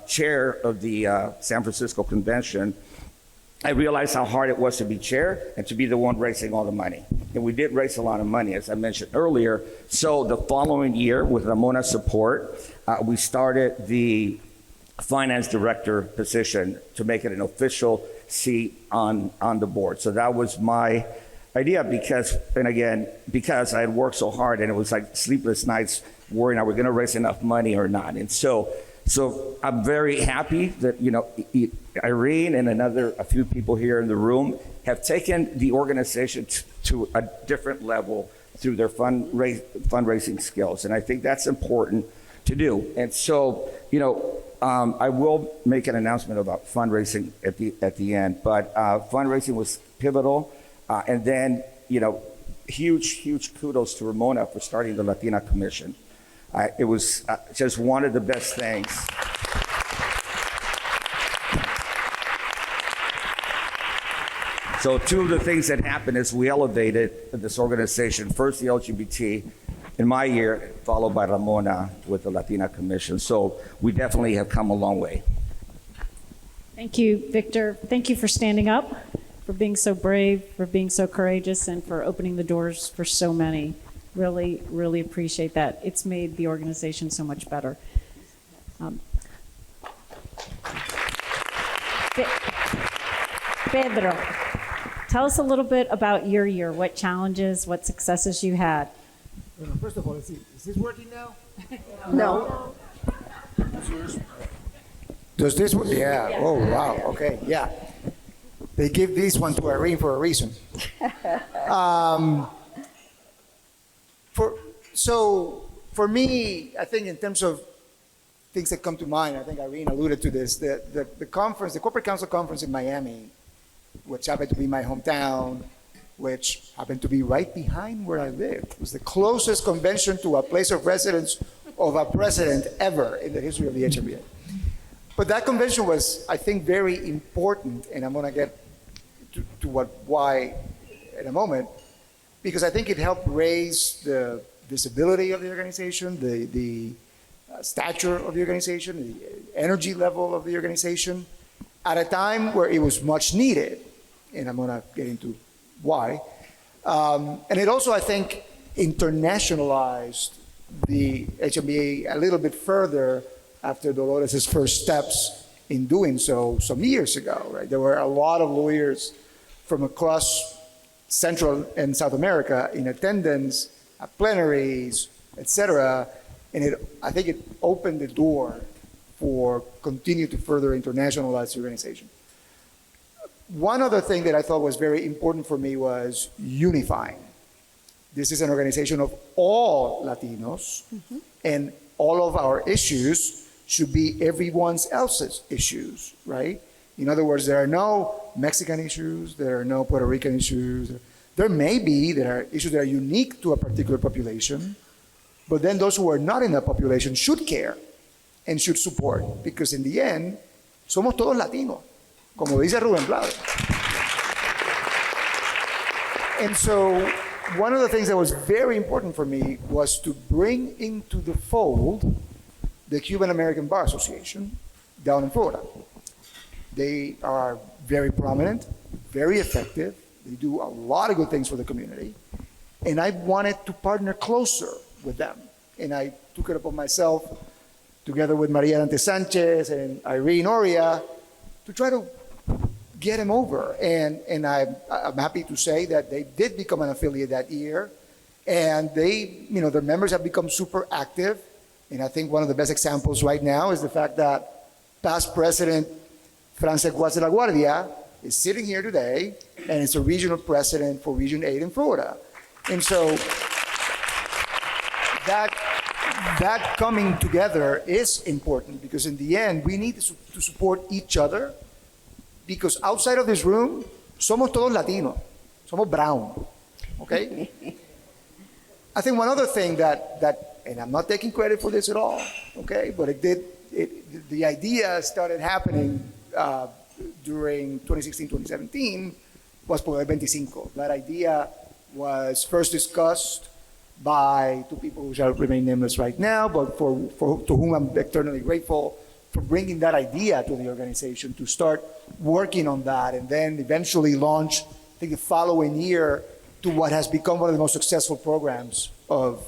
S4: chair of the San Francisco Convention, I realized how hard it was to be chair and to be the one raising all the money. And we did raise a lot of money, as I mentioned earlier. So the following year, with Ramona's support, we started the finance director position to make it an official seat on the board. So that was my idea because I had worked so hard, and it was like sleepless nights worrying, are we going to raise enough money or not? And so I'm very happy that, Irene and a few people here in the room have taken the organization to a different level through their fundraising skills. And I think that's important to do. And so, I will make an announcement about fundraising at the end, but fundraising was pivotal. And then, huge kudos to Ramona for starting the Latina Commission. It was just one of the best things. So two of the things that happened is we elevated this organization, first the LGBT in my year, followed by Ramona with the Latina Commission. So we definitely have come a long way.
S1: Thank you, Victor. Thank you for standing up, for being so brave, for being so courageous, and for opening the doors for so many. Really, really appreciate that. It's made the organization so much better. Pedro, tell us a little bit about your year. What challenges, what successes you had?
S5: Well, first of all, let's see. Is this working now?
S2: No.
S5: Does this work? Yeah. Oh, wow. Okay. Yeah. They give this one to Irene for a reason. For me, I think in terms of things that come to mind, I think Irene alluded to this, the conference, the Corporate Council Conference in Miami, which happened to be my hometown, which happened to be right behind where I lived. It was the closest convention to a place of residence of a president ever in the history of the HMBA. But that convention was, I think, very important, and I'm going to get to why in a moment, because I think it helped raise the visibility of the organization, the stature of the organization, the energy level of the organization, at a time where it was much needed, and I'm going to get into why. And it also, I think, internationalized the HMBA a little bit further after Dolores' first steps in doing so some years ago, right? There were a lot of lawyers from across Central and South America in attendance at plenaries, etc. And I think it opened the door for continue to further internationalize the organization. One other thing that I thought was very important for me was unifying. This is an organization of all Latinos, and all of our issues should be everyone else's issues, right? In other words, there are no Mexican issues, there are no Puerto Rican issues. There are issues that are unique to a particular population, but then those who are not in that population should care and should support, because in the end, somos todos Latinos, como dice Rubén Blades. And so, one of the things that was very important for me was to bring into the fold the Cuban American Bar Association down in Florida. They are very prominent, very effective. They do a lot of good things for the community. And I wanted to partner closer with them. And I took it upon myself, together with Mariana Sanchez and Irene Oria, to try to get him over. And I'm happy to say that they did become an affiliate that year. And their members have become super active. And I think one of the best examples right now is the fact that past President Francesco de la Guardia is sitting here today, and is a regional president for Region 8 in Florida. And so that coming together is important, because in the end, we need to support each other, because outside of this room, somos todos Latinos, somos brown, okay? I think one other thing that and I'm not taking credit for this at all, okay, but the idea started happening during 2016, 2017, was Poder 25. That idea was first discussed by two people who shall remain nameless right now, but to whom I'm eternally grateful for bringing that idea to the organization to start working on that, and then eventually launch, I think the following year, to what has become one of the most successful programs of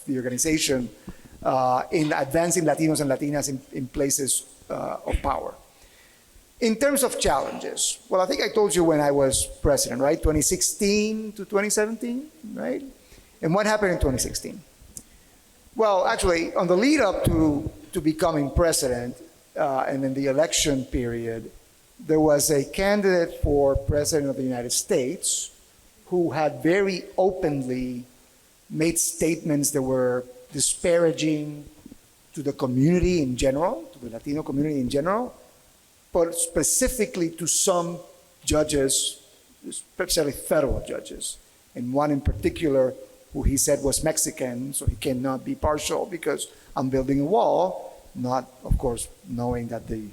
S5: the organization in advancing Latinos and Latinas in places of power. In terms of challenges, well, I think I told you when I was president, right? 2016 to 2017, right? And what happened in 2016? Well, actually, on the lead up to becoming president and in the election period, there was a candidate for president of the United States who had very openly made statements that were disparaging to the community in general, to the Latino community in general, but specifically to some judges, especially federal judges, and one in particular who he said was Mexican, so he cannot be partial because I'm building a wall, not, of course, knowing that the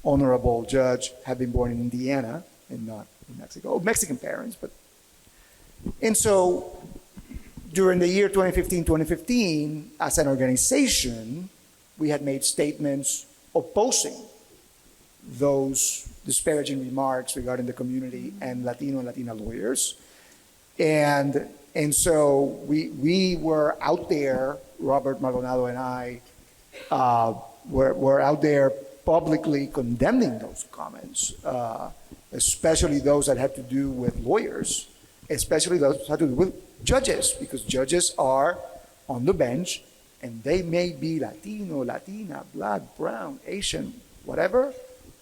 S5: honorable judge had been born in Indiana and not in Mexico. Mexican parents, but. And so during the year 2015, as an organization, we had made statements opposing those disparaging remarks regarding the community and Latino and Latina lawyers. And so we were out there, Robert Maldonado and I, were out there publicly condemning those comments, especially those that had to do with lawyers, especially those that had to do with judges, because judges are on the bench and they may be Latino, Latina, Black, Brown, Asian, whatever,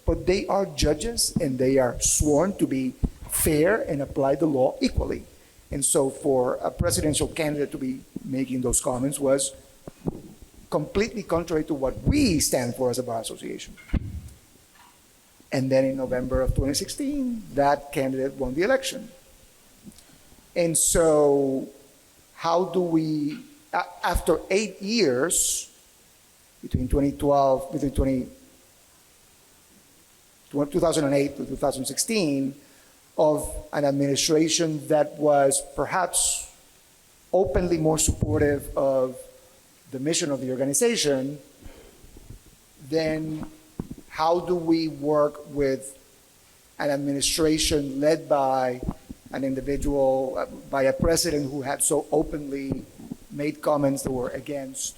S5: but they are judges and they are sworn to be fair and apply the law equally. And so for a presidential candidate to be making those comments was completely contrary to what we stand for as a bar association. And then in November of 2016, that candidate won the election. And so how do we, after 8 years, between 2008 to 2016, of an administration that was perhaps openly more supportive of the mission of the organization, then how do we work with an administration led by an individual, by a president who had so openly made comments that were against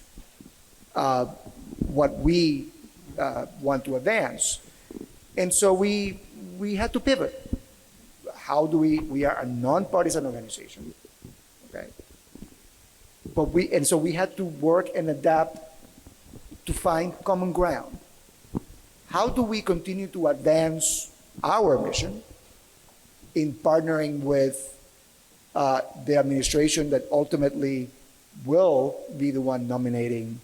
S5: what we want to advance? And so we had to pivot. How do we are a nonpartisan organization, okay? So we had to work and adapt to find common ground. How do we continue to advance our mission in partnering with the administration that ultimately will be the one nominating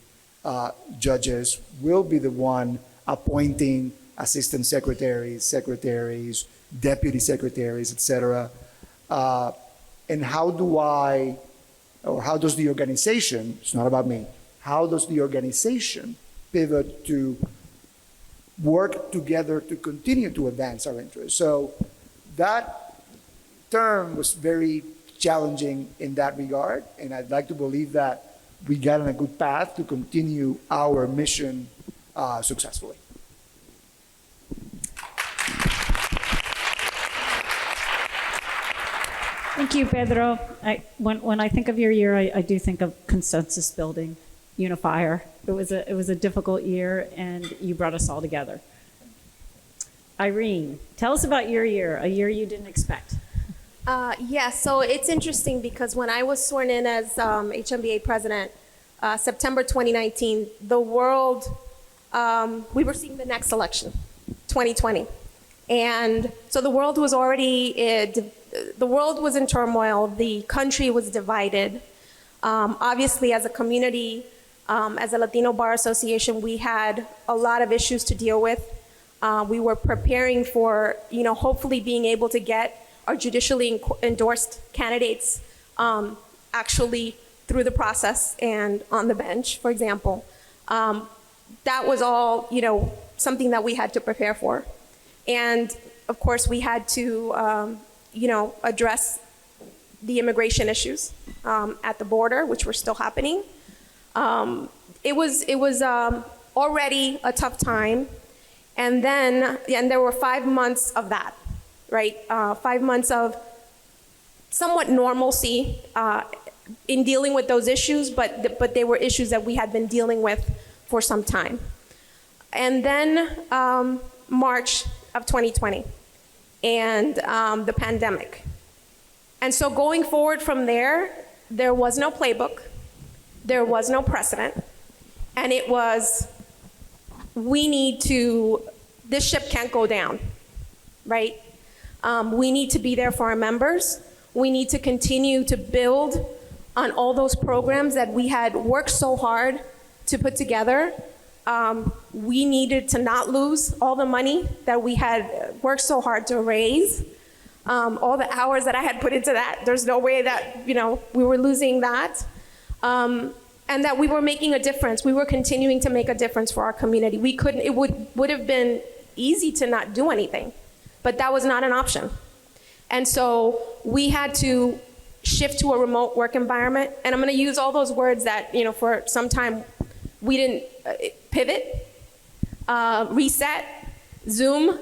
S5: judges, will be the one appointing assistant secretaries, secretaries, deputy secretaries, etc. And how does the organization, it's not about me, how does the organization pivot to work together to continue to advance our interests? So that term was very challenging in that regard, and I'd like to believe that we got on a good path to continue our mission successfully.
S1: Thank you, Pedro. When I think of your year, I do think of consensus building, unifier. It was a difficult year, and you brought us all together. Irene, tell us about your year, a year you didn't expect.
S6: So it's interesting because when I was sworn in as HMBA president, September 2019, the world, we were seeing the next election, 2020. And so the world was already, the world was in turmoil, the country was divided. Obviously, as a community, as a Latino Bar Association, we had a lot of issues to deal with. We were preparing for, hopefully being able to get our judicially endorsed candidates actually through the process and on the bench, for example. That was all, something that we had to prepare for. And of course, we had to, address the immigration issues at the border, which were still happening. It was already a tough time. And there were 5 months of that, right? 5 months of somewhat normalcy in dealing with those issues, but they were issues that we had been dealing with for some time. And then March of 2020 and the pandemic. And so going forward from there was no playbook, there was no precedent, and it was, this ship can't go down, right? We need to be there for our members. We need to continue to build on all those programs that we had worked so hard to put together. We needed to not lose all the money that we had worked so hard to raise. All the hours that I had put into that, there's no way that, we were losing that. And that we were making a difference. We were continuing to make a difference for our community. It would have been easy to not do anything, but that was not an option. And so we had to shift to a remote work environment. And I'm gonna use all those words that, for some time we didn't pivot, reset, Zoom,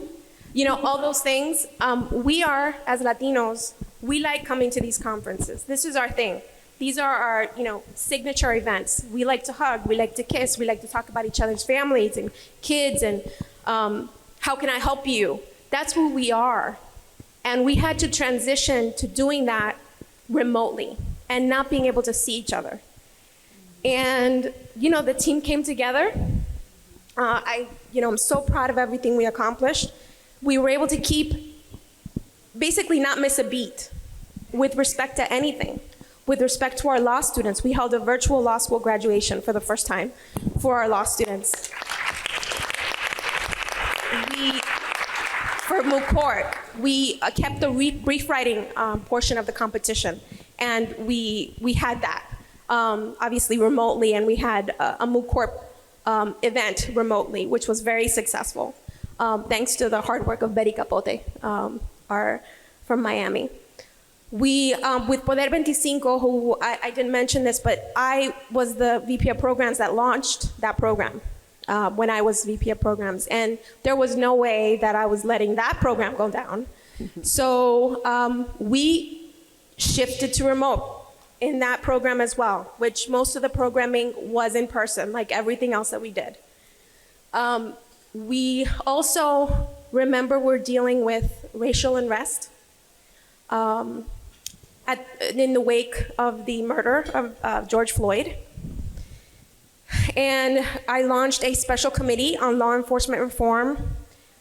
S6: all those things. We are, as Latinos, we like coming to these conferences. This is our thing. These are our, signature events. We like to hug, we like to kiss, we like to talk about each other's families and kids and how can I help you? That's who we are. And we had to transition to doing that remotely and not being able to see each other. And, the team came together. I'm so proud of everything we accomplished. We were able to basically not miss a beat with respect to anything. With respect to our law students, we held a virtual law school graduation for the first time for our law students. For moot court, we kept the brief writing portion of the competition, and we had that obviously remotely, and we had a moot court event remotely, which was very successful, thanks to the hard work of Betty Capote, from Miami. We, with Poder 25, who I didn't mention this, but I was the VP of Programs that launched that program when I was VP of Programs. And there was no way that I was letting that program go down. So we shifted to remote in that program as well, which most of the programming was in person, like everything else that we did. We also remember we're dealing with racial unrest in the wake of the murder of George Floyd. And I launched a special committee on law enforcement reform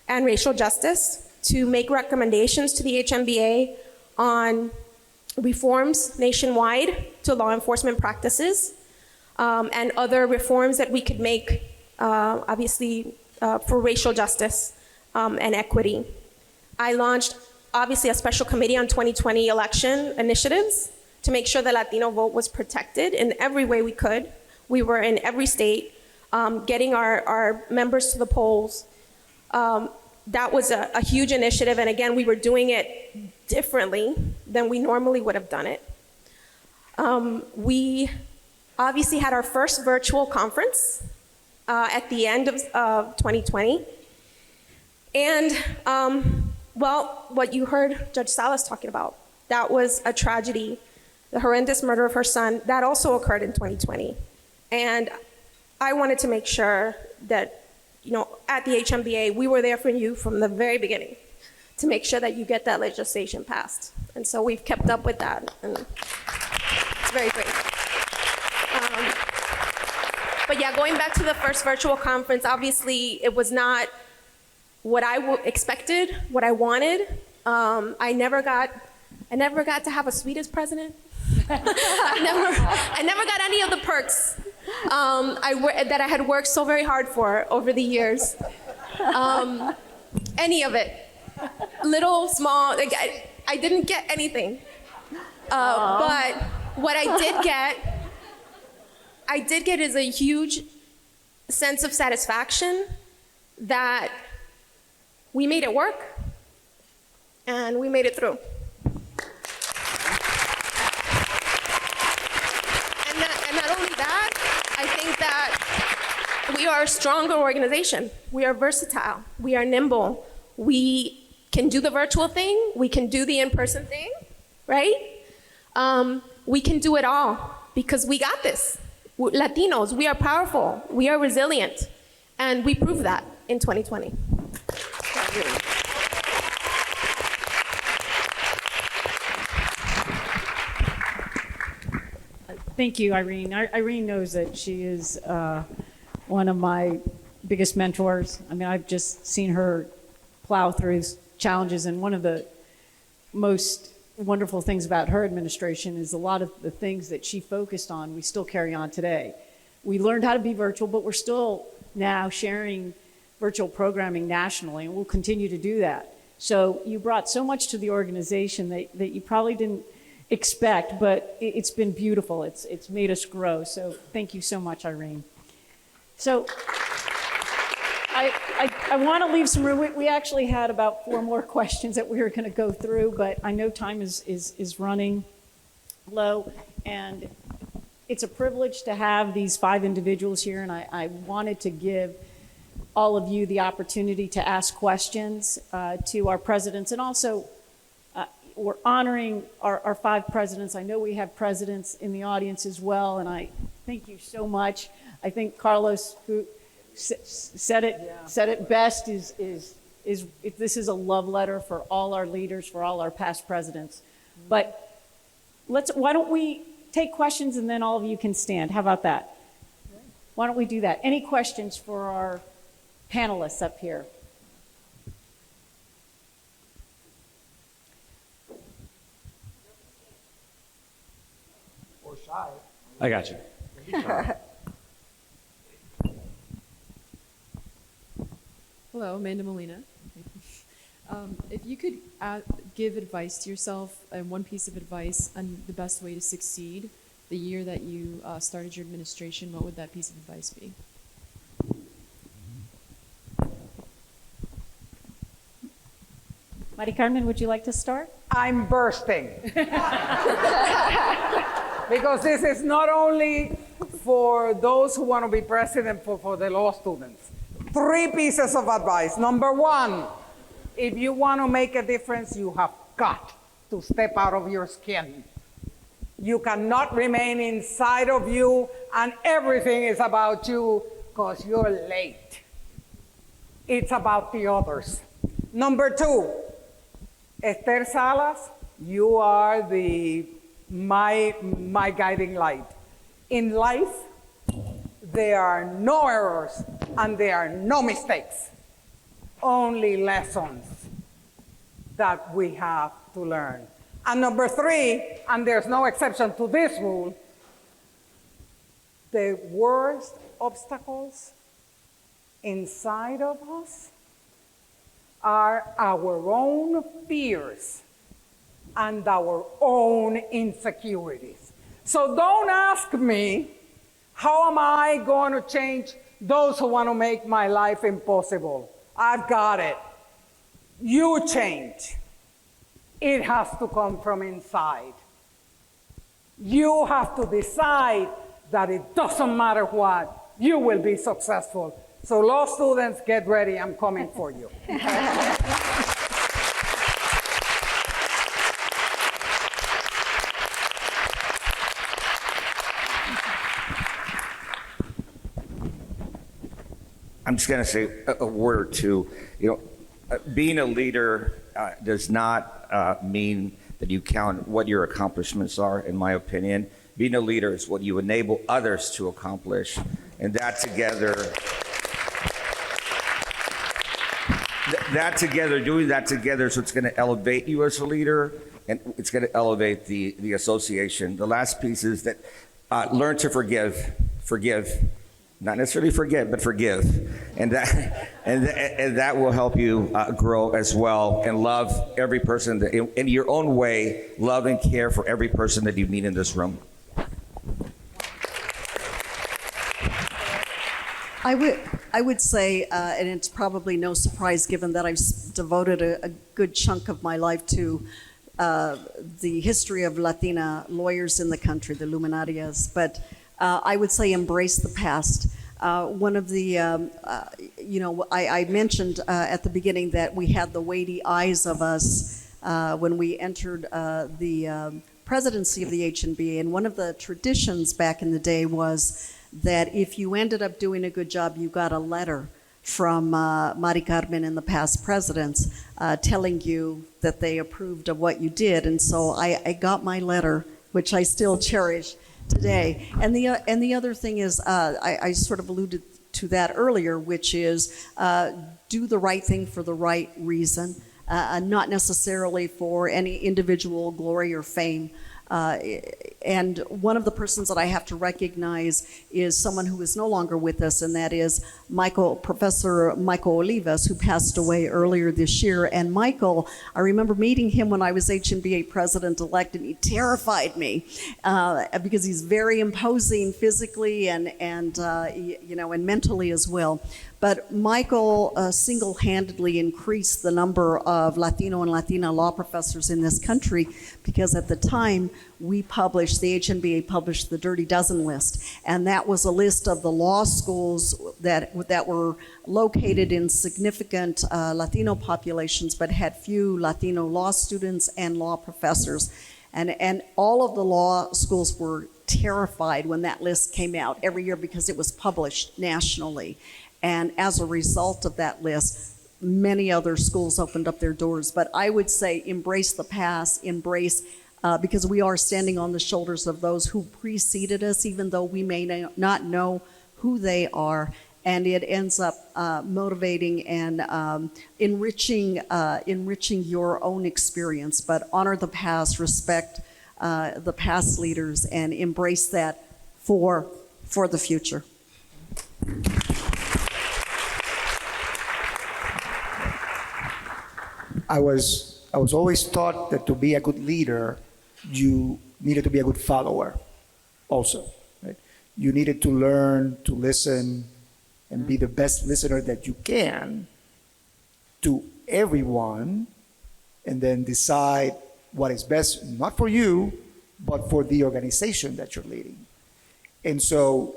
S6: and racial justice to make recommendations to the HMBA on reforms nationwide to law enforcement practices and other reforms that we could make, obviously, for racial justice and equity. I launched, obviously, a special committee on 2020 election initiatives to make sure the Latino vote was protected in every way we could. We were in every state, getting our members to the polls. That was a huge initiative, and again, we were doing it differently than we normally would have done it. We obviously had our first virtual conference at the end of 2020. And, well, what you heard Judge Salas talking about, that was a tragedy, the horrendous murder of her son, that also occurred in 2020. And I wanted to make sure that, you know, at the HMBA, we were there for you from the very beginning to make sure that you get that legislation passed. And so we've kept up with that, and it's very great. But yeah, going back to the first virtual conference, obviously it was not what I expected, what I wanted. I never got to have a suite as president. I never got any of the perks that I had worked so very hard for over the years. Any of it. Little, small, like, I didn't get anything. But what I did get is a huge sense of satisfaction that we made it work and we made it through. And not only that, I think that we are a stronger organization. We are versatile. We are nimble. We can do the virtual thing. We can do the in-person thing, right? We can do it all because we got this. Latinos, we are powerful. We are resilient. And we proved that in 2020.
S1: Thank you, Irene. Irene knows that she is one of my biggest mentors. I mean, I've just seen her plow through challenges, and one of the most wonderful things about her administration is a lot of the things that she focused on we still carry on today. We learned how to be virtual, but we're still now sharing virtual programming nationally, and we'll continue to do that. So you brought so much to the organization that you probably didn't expect, but it's been beautiful. It's made us grow. So thank you so much, Irene. So I want to leave some room. We actually had about 4 more questions that we were going to go through, but I know time is running low, and it's a privilege to have these 5 individuals here, and I wanted to give all of you the opportunity to ask questions to our presidents, and also we're honoring our 5 presidents. I know we have presidents in the audience as well, and I thank you so much. I think Carlos, who said it best, is this is a love letter for all our leaders, for all our past presidents. But why don't we take questions and then all of you can stand? How about that? Why don't we do that? Any questions for our panelists up here?
S5: Or shy.
S8: I got you.
S9: Hello, Amanda Molina. If you could give advice to yourself, and one piece of advice on the best way to succeed the year that you started your administration, what would that piece of advice be?
S1: Mari Carmen, would you like to start?
S3: I'm bursting. Because this is not only for those who want to be president, for the law students. 3 pieces of advice. Number 1, if you want to make a difference, you have got to step out of your skin. You cannot remain inside of you and everything is about you because you're late. It's about the others. Number 2, Esther Salas, you are my guiding light. In life, there are no errors and there are no mistakes, only lessons that we have to learn. And number 3, and there's no exception to this rule, the worst obstacles inside of us are our own fears and our own insecurities. So don't ask me, how am I going to change those who want to make my life impossible? I've got it. You change. It has to come from inside. You have to decide that it doesn't matter what, you will be successful. So law students, get ready, I'm coming for you.
S4: I'm just going to say a word or two. Being a leader does not mean that you count what your accomplishments are, in my opinion. Being a leader is what you enable others to accomplish. And doing that together, so it's going to elevate you as a leader, and it's going to elevate the association. The last piece is that learn to forgive, not necessarily forget, but forgive, and that will help you grow as well, and love every person in your own way. Love and care for every person that you meet in this room.
S2: I would say, and it's probably no surprise given that I've devoted a good chunk of my life to the history of Latina lawyers in the country, the luminarias, but I would say embrace the past. One of the, I mentioned at the beginning that we had the weighty eyes of us when we entered the presidency of the HNBA, and one of the traditions back in the day was that if you ended up doing a good job, you got a letter from Mari Carmen and the past presidents telling you that they approved of what you did. And so I got my letter, which I still cherish today. And the other thing is, I sort of alluded to that earlier, which is do the right thing for the right reason, not necessarily for any individual glory or fame. And one of the persons that I have to recognize is someone who is no longer with us, and that is Professor Michael Olivas, who passed away earlier this year. And Michael, I remember meeting him when I was HNBA president-elect, and he terrified me because he's very imposing physically and mentally as well. But Michael single-handedly increased the number of Latino and Latina law professors in this country, because at the time the HNBA published the Dirty Dozen list, and that was a list of the law schools that were located in significant Latino populations but had few Latino law students and law professors. And all of the law schools were terrified when that list came out every year because it was published nationally. And as a result of that list, many other schools opened up their doors. But I would say embrace the past, because we are standing on the shoulders of those who preceded us, even though we may not know who they are. And it ends up motivating and enriching your own experience. But honor the past, respect the past leaders, and embrace that for the future.
S5: I was always taught that to be a good leader, you needed to be a good follower also. Right? You needed to learn to listen and be the best listener that you can to everyone, and then decide what is best, not for you, but for the organization that you're leading. And so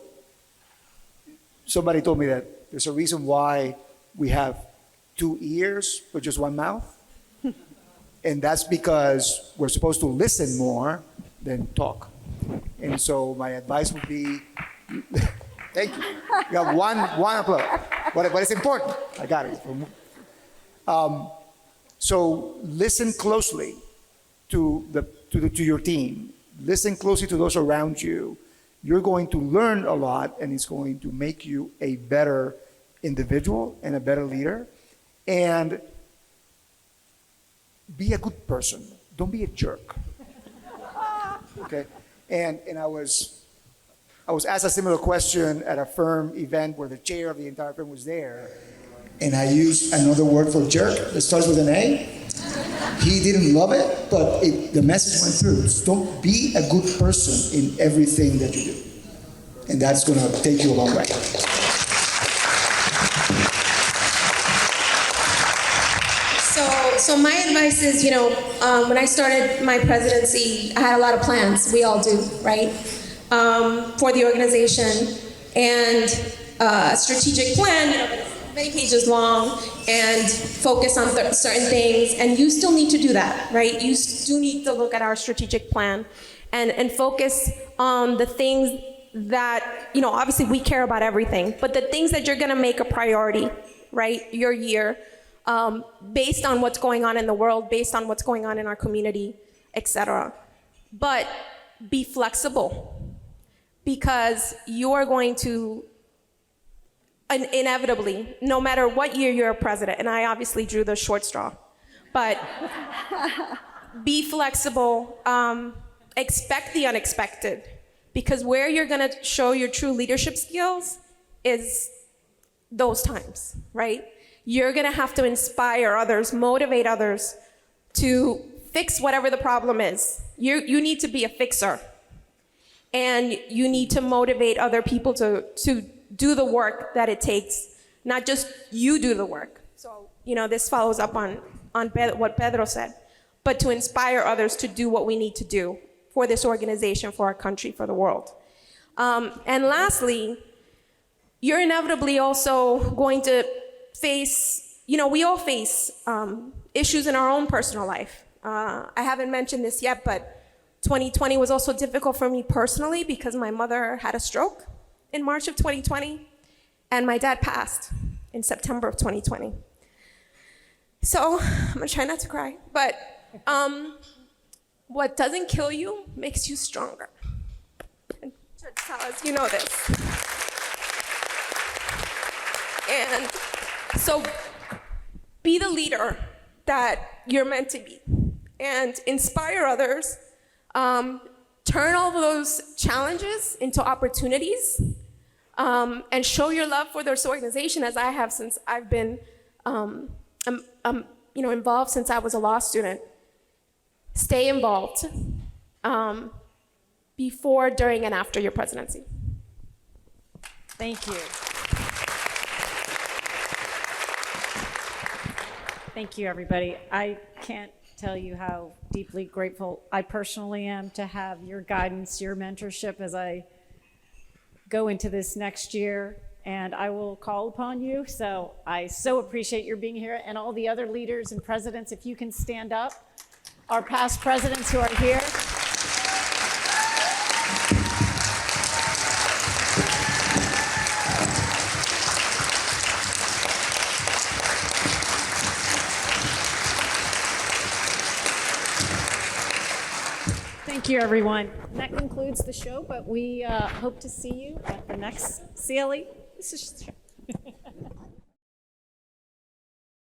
S5: somebody told me that there's a reason why we have 2 ears but just 1 mouth. And that's because we're supposed to listen more than talk. And so my advice would be, thank you. You have one applause, but it's important. I got it. So listen closely to your team. Listen closely to those around you. You're going to learn a lot, and it's going to make you a better individual and a better leader. And be a good person. Don't be a jerk. Okay? And I was asked a similar question at a firm event where the chair of the entire firm was there. And I used another word for jerk that starts with an A. He didn't love it, but the message went through. So don't be a good person in everything that you do. And that's going to take you a long way.
S6: So my advice is, when I started my presidency, I had a lot of plans. We all do, right? For the organization, and a strategic plan, many pages long, and focus on certain things. And you still need to do that, right? You do need to look at our strategic plan and focus on the things that, obviously we care about everything, but the things that you're gonna make a priority, right? Your year. Based on what's going on in the world, based on what's going on in our community, etc. But be flexible, because you are going to inevitably, no matter what year you're a president, and I obviously drew the short straw, but be flexible, expect the unexpected, because where you're gonna show your true leadership skills is those times, right? You're gonna have to inspire others, motivate others to fix whatever the problem is. You need to be a fixer. And you need to motivate other people to do the work that it takes, not just you do the work. So, this follows up on what Pedro said, but to inspire others to do what we need to do for this organization, for our country, for the world. And lastly, you're inevitably also going to face, we all face issues in our own personal life. I haven't mentioned this yet, but 2020 was also difficult for me personally because my mother had a stroke in March of 2020, and my dad passed in September of 2020. So I'm gonna try not to cry, but what doesn't kill you makes you stronger. And Judge Salas, you know this. And so be the leader that you're meant to be and inspire others. Turn all those challenges into opportunities, and show your love for this organization, as I have since I've been involved since I was a law student. Stay involved before, during, and after your presidency.
S1: Thank you. Thank you, everybody. I can't tell you how deeply grateful I personally am to have your guidance, your mentorship as I go into this next year, and I will call upon you. So I so appreciate your being here, and all the other leaders and presidents, if you can stand up, our past presidents who are here. Thank you, everyone. That concludes the show, but we hope to see you at the next CLE. This is